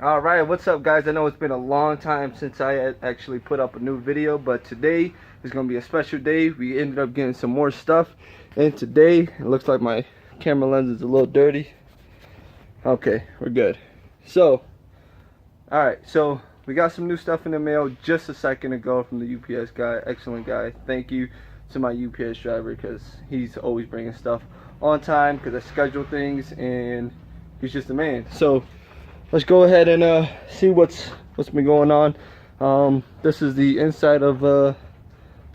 Alright, what's up guys? I know it's been a long time since I had actually put up a new video, but today is going to be a special day. We ended up getting some more stuff, and today it looks like my camera lens is a little dirty. Okay, we're good. So, alright, so we got some new stuff in the mail just a second ago from the UPS guy. Excellent guy. Thank you to my UPS driver because he's always bringing stuff on time because I schedule things and he's just a man. So let's go ahead and see what's been going on. This is the inside of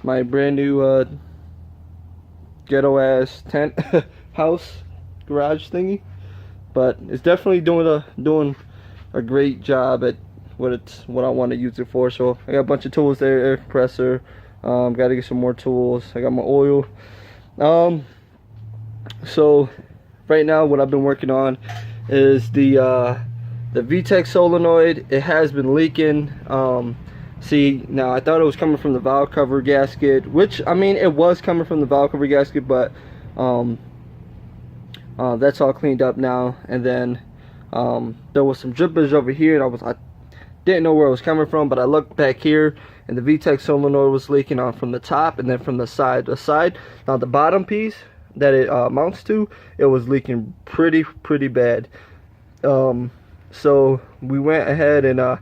my brand new ghetto ass tent house garage thingy, but it's definitely doing a great job at what I want to use it for. So I got a bunch of tools there, air compressor. Got to get some more tools. I got my oil. So right now what I've been working on is the VTEC solenoid. It has been leaking. See, now I thought it was coming from the valve cover gasket, which I mean it was coming from the valve cover gasket, but that's all cleaned up now. And then there was some drippage over here, and I didn't know where it was coming from, but I looked back here and the VTEC solenoid was leaking on from the top and then from the side. Now the bottom piece that it mounts to, it was leaking pretty bad. So we went ahead and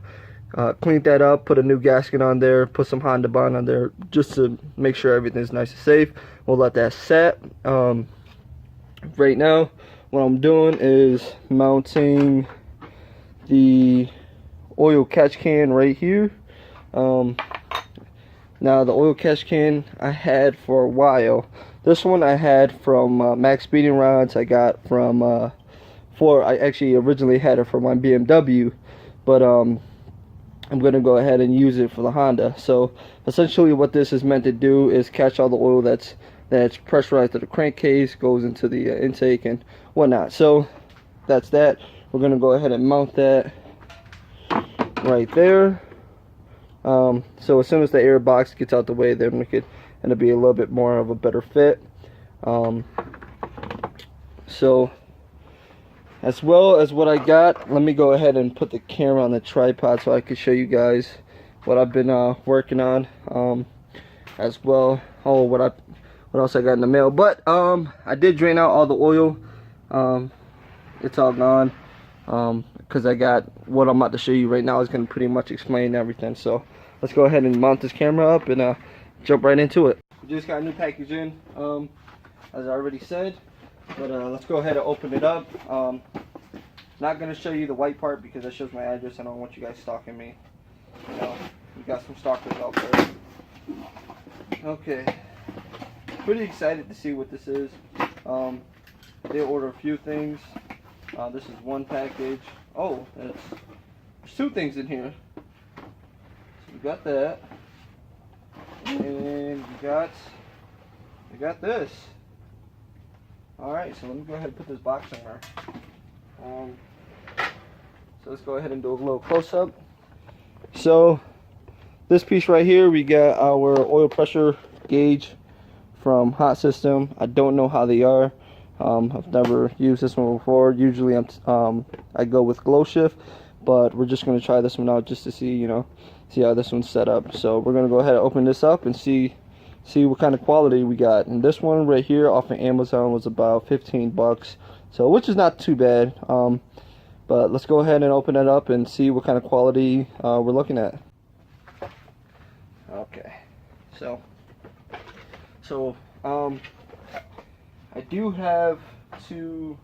cleaned that up, put a new gasket on there, put some Honda bond on there just to make sure everything's nice and safe. We'll let that set. Right now what I'm doing is mounting the oil catch can right here. Now the oil catch can I had for a while. This one I had from Max Speeding Rods. I got from I actually originally had it for my BMW, but I'm gonna go ahead and use it for the Honda. So essentially what this is meant to do is catch all the oil that's pressurized to the crankcase, goes into the intake and whatnot. So that's that. We're gonna go ahead and mount that right there. So as soon as the air box gets out the way, then it'll be a little bit more of a better fit. So as well as what I got, let me go ahead and put the camera on the tripod so I can show you guys what I've been working on, as well. Oh, what else I got in the mail? But I did drain out all the oil. It's all gone, because I got what I'm about to show you right now is going to pretty much explain everything. So let's go ahead and mount this camera up and jump right into it. We just got a new package in, as I already said. But let's go ahead and open it up. Not going to show you the white part because that shows my address. I don't want you guys stalking me. You know, we got some stalkers out there. Okay. Pretty excited to see what this is. I did order a few things. This is one package. Oh, there's two things in here. So we got that. And we got this. Alright, so let me go ahead and put this box in there. So let's go ahead and do a little close-up. So this piece right here, we got our oil pressure gauge from Hot System. I don't know how they are. I've never used this one before. Usually I go with Glow Shift, but we're just going to try this one out just to see how this one's set up. So we're going to go ahead and open this up and see what kind of quality we got. And this one right here off of Amazon was about 15 bucks, so which is not too bad. But let's go ahead and open it up and see what kind of quality we're looking at. Okay, so I do have to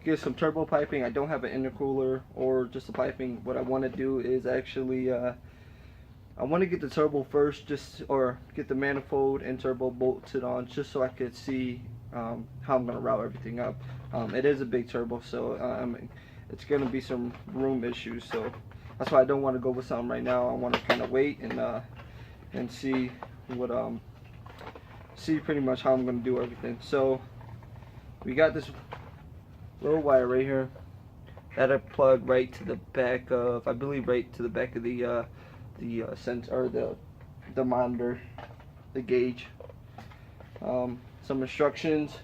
get some turbo piping. I don't have an intercooler or just the piping. What I want to do is actually I want to get the turbo first, or get the manifold and turbo bolted on, just so I could see how I'm going to route everything up. It is a big turbo, so it's going to be some room issues. So that's why I don't want to go with something right now. I want to kind of wait and see pretty much how I'm going to do everything. So we got this little wire right here that'll plug right to the back of, I believe, right to the back of the sensor, or the monitor, the gauge. Some instructions,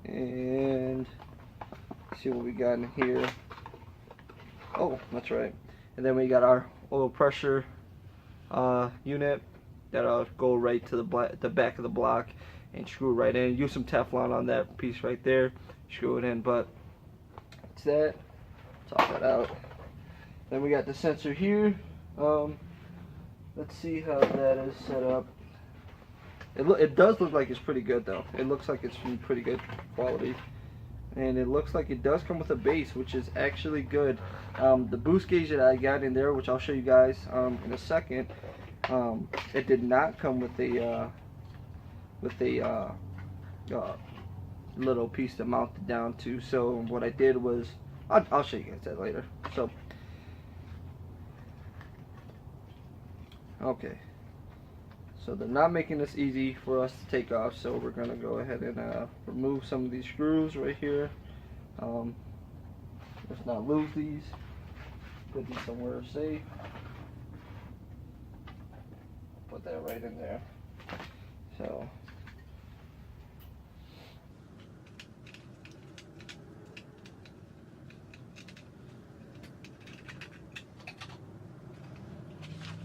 and see what we got in here. Oh, that's right. And then we got our oil pressure unit that'll go right to the back of the block and screw right in. Use some Teflon on that piece right there, screw it in. But it's that. Top that out. Then we got the sensor here. Let's see how that is set up. It does look like it's pretty good though. It looks like it's from pretty good quality. And it looks like it does come with a base, which is actually good. The boost gauge that I got in there, which I'll show you guys in a second, it did not come with a little piece to mount it down to. So what I did was, I'll show you guys that later. So okay, so they're not making this easy for us to take off, so we're gonna go ahead and remove some of these screws right here. Let's not lose these. Put these somewhere safe. Put that right in there. So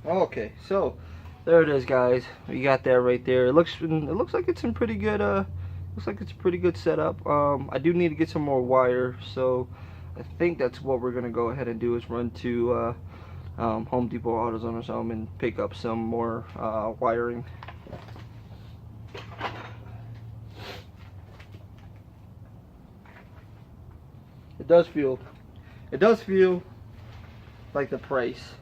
okay, so there it is, guys. We got that right there. It looks like it's in pretty good looks like it's a pretty good setup. I do need to get some more wire, so I think that's what we're gonna go ahead and do, is run to Home Depot, AutoZone or something, and pick up some more wiring. It does feel like the price.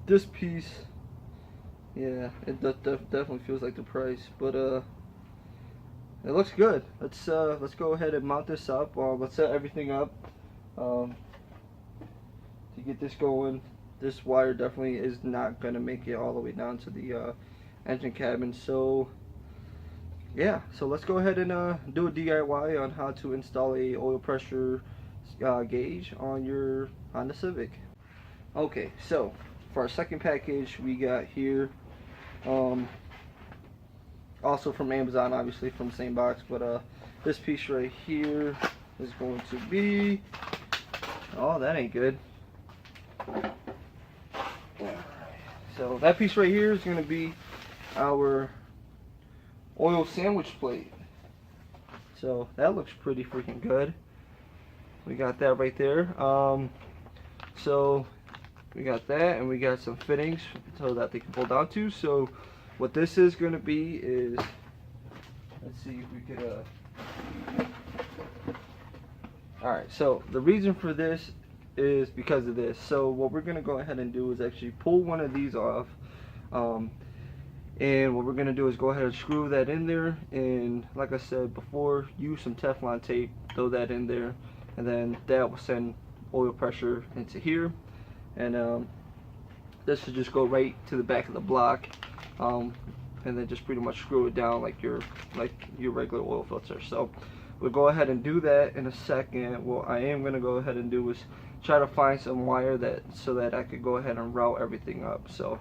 This piece, yeah, it definitely feels like the price, but it looks good. Let's go ahead and mount this up. Let's set everything up to get this going. This wire definitely is not gonna make it all the way down to the engine cabin. So yeah, so let's go ahead and do a DIY on how to install a oil pressure gauge on your Honda Civic. Okay, so for our second package we got here, also from Amazon, obviously from the same box, but this piece right here is going to be, oh, that ain't good. So that piece right here is going to be our oil sandwich plate. So that looks pretty freaking good. We got that right there. So we got that, and we got some fittings so that they can pull down to. So what this is going to be is, let's see if we could alright, so the reason for this is because of this. So what we're going to go ahead and do is actually pull one of these off, and what we're going to do is go ahead and screw that in there, and like I said before, use some Teflon tape, throw that in there, and then that will send oil pressure into here. And this should just go right to the back of the block, and then just pretty much screw it down like your regular oil filter. So we'll go ahead and do that in a second. What I am going to go ahead and do is try to find some wire so that I could go ahead and route everything up. So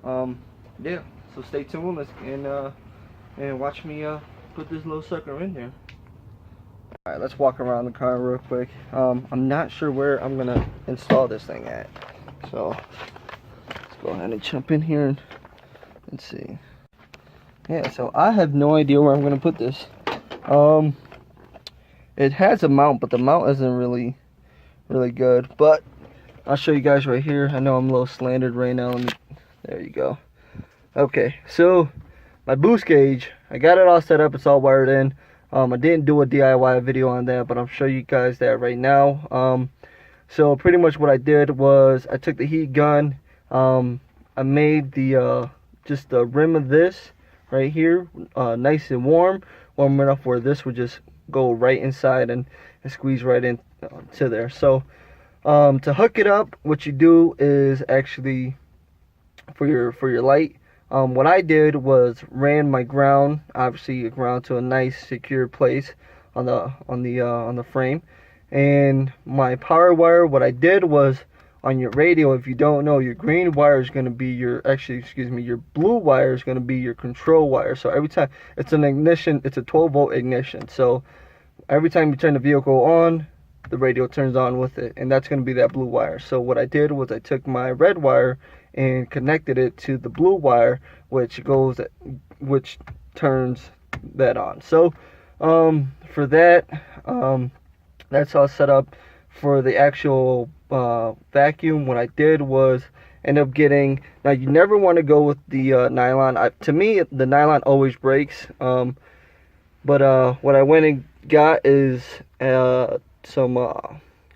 yeah, so stay tuned and watch me put this little sucker in there. Alright, let's walk around the car real quick. I'm not sure where I'm going to install this thing at. So let's go ahead and jump in here and see. Yeah, so I have no idea where I'm going to put this. It has a mount, but the mount isn't really good. But I'll show you guys right here. I know I'm a little slanted right now. There you go. Okay, so my boost gauge, I got it all set up. It's all wired in. I didn't do a DIY video on that, but I'll show you guys that right now. So pretty much what I did was I took the heat gun. I made the just the rim of this right here nice and warm enough where this would just go right inside and squeeze right in to there. So to hook it up, what you do is actually for your light, what I did was ran my ground, obviously ground to a nice secure place on the frame, and my power wire, what I did was on your radio, if you don't know, your green wire is going to be your blue wire is going to be your control wire. So every time it's an ignition, it's a 12-volt ignition. So every time you turn the vehicle on, the radio turns on with it, and that's going to be that blue wire. So what I did was I took my red wire and connected it to the blue wire, which turns that on. So for that, that's all set up. For the actual vacuum, what I did was end up getting, now you never want to go with the nylon. To me, the nylon always breaks, but what I went and got is some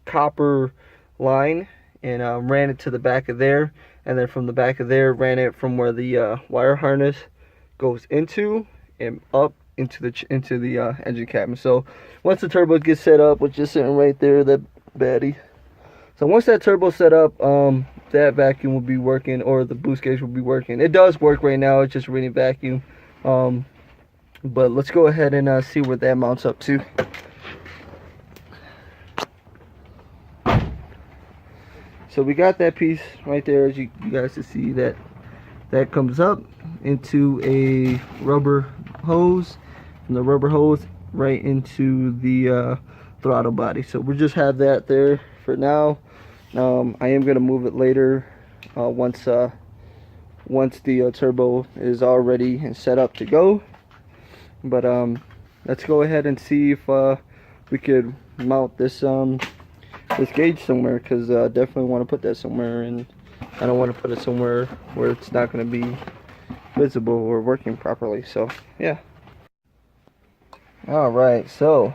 copper line, and ran it to the back of there, and then from the back of there ran it from where the wire harness goes into and up into the engine cabin. So once the turbo gets set up, which is sitting right there, that baddie. So once that turbo's set up, that vacuum will be working, or the boost gauge will be working. It does work right now, it's just reading vacuum. But let's go ahead and see what that mounts up to. So we got that piece right there, as you guys can see, that comes up into a rubber hose, and the rubber hose right into the throttle body. So we'll just have that there for now. I am going to move it later once the turbo is all ready and set up to go. But let's go ahead and see if we could mount this gauge somewhere, because I definitely want to put that somewhere, and I don't want to put it somewhere where it's not going to be visible or working properly. So yeah. Alright, so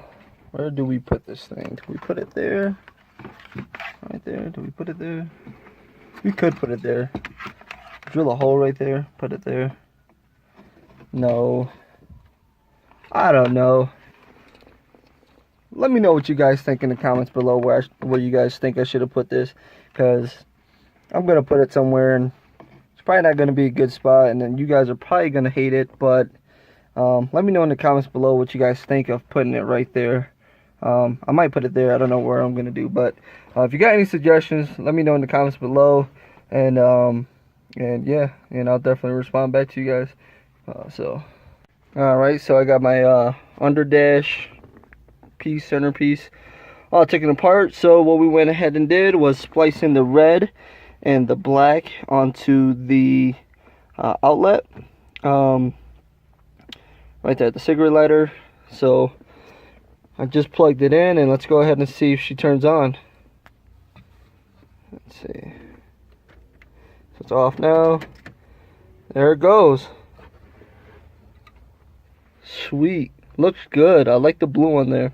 where do we put this thing? Do we put it there? Right there? Do we put it there? We could put it there. Drill a hole right there, put it there. No, I don't know. Let me know what you guys think in the comments below, where you guys think I should have put this, because I'm gonna put it somewhere and it's probably not gonna be a good spot, and then you guys are probably gonna hate it. But let me know in the comments below what you guys think of putting it right there. I might put it there. I don't know where I'm gonna do, but if you got any suggestions, let me know in the comments below, and yeah, and I'll definitely respond back to you guys. Alright, so I got my under dash centerpiece all taken apart. So what we went ahead and did was splicing the red and the black onto the outlet right there, the cigarette lighter. So I just plugged it in, and let's go ahead and see if she turns on. Let's see. So it's off now. There it goes. Sweet. Looks good. I like the blue one there.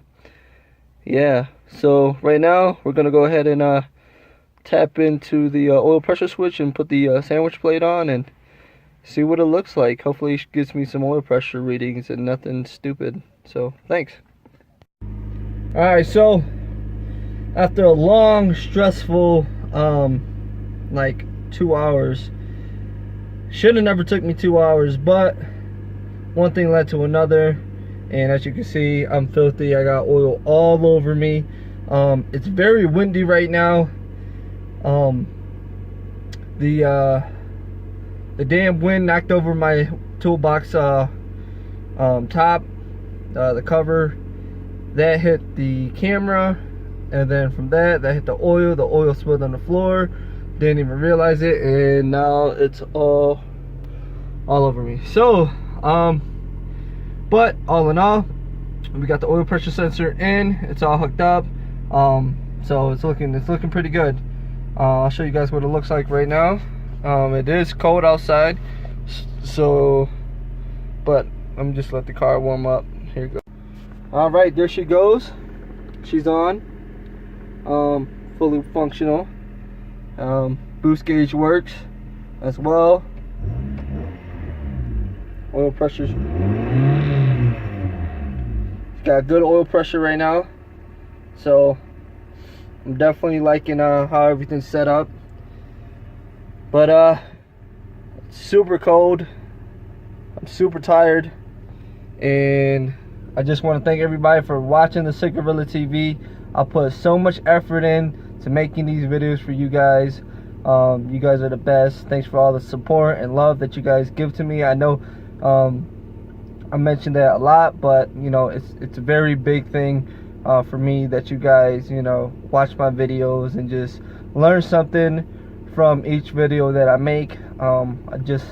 Yeah. So right now we're gonna go ahead and tap into the oil pressure switch and put the sandwich plate on and see what it looks like. Hopefully it gives me some oil pressure readings and nothing stupid. So thanks. Alright, so after a long, stressful like 2 hours, should have never took me 2 hours, but one thing led to another, and as you can see, I'm filthy. I got oil all over me. It's very windy right now. The damn wind knocked over my toolbox top, the cover. That hit the camera, and then from that hit the oil spilled on the floor. Didn't even realize it, and now it's all over me. So but all in all, we got the oil pressure sensor in, it's all hooked up. So it's looking pretty good. I'll show you guys what it looks like right now. It is cold outside, so but let me just let the car warm up. Here you go. Alright, there she goes. She's on. Fully functional. Boost gauge works as well. Oil pressure's got good oil pressure right now. So I'm definitely liking how everything's set up. But it's super cold. I'm super tired, and I just want to thank everybody for watching the Cigarilla TV. I put so much effort in to making these videos for you guys. You guys are the best. Thanks for all the support and love that you guys give to me. I know I mentioned that a lot, but you know, it's a very big thing for me that you guys, you know, watch my videos and just learn something from each video that I make. I just,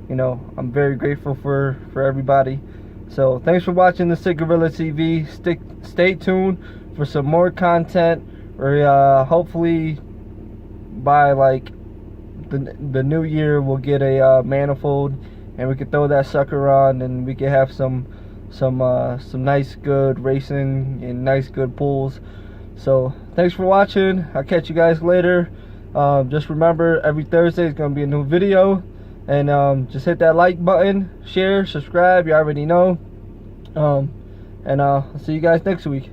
you know, I'm very grateful for everybody. So thanks for watching the Sick Gorilla TV. Stay tuned for some more content, or hopefully by like the new year we'll get a manifold, and we can throw that sucker on, and we can have some nice good racing and nice good pulls. So thanks for watching. I'll catch you guys later. Just remember, every Thursday is gonna be a new video, and just hit that like button, share, subscribe, you already know. And I'll see you guys next week.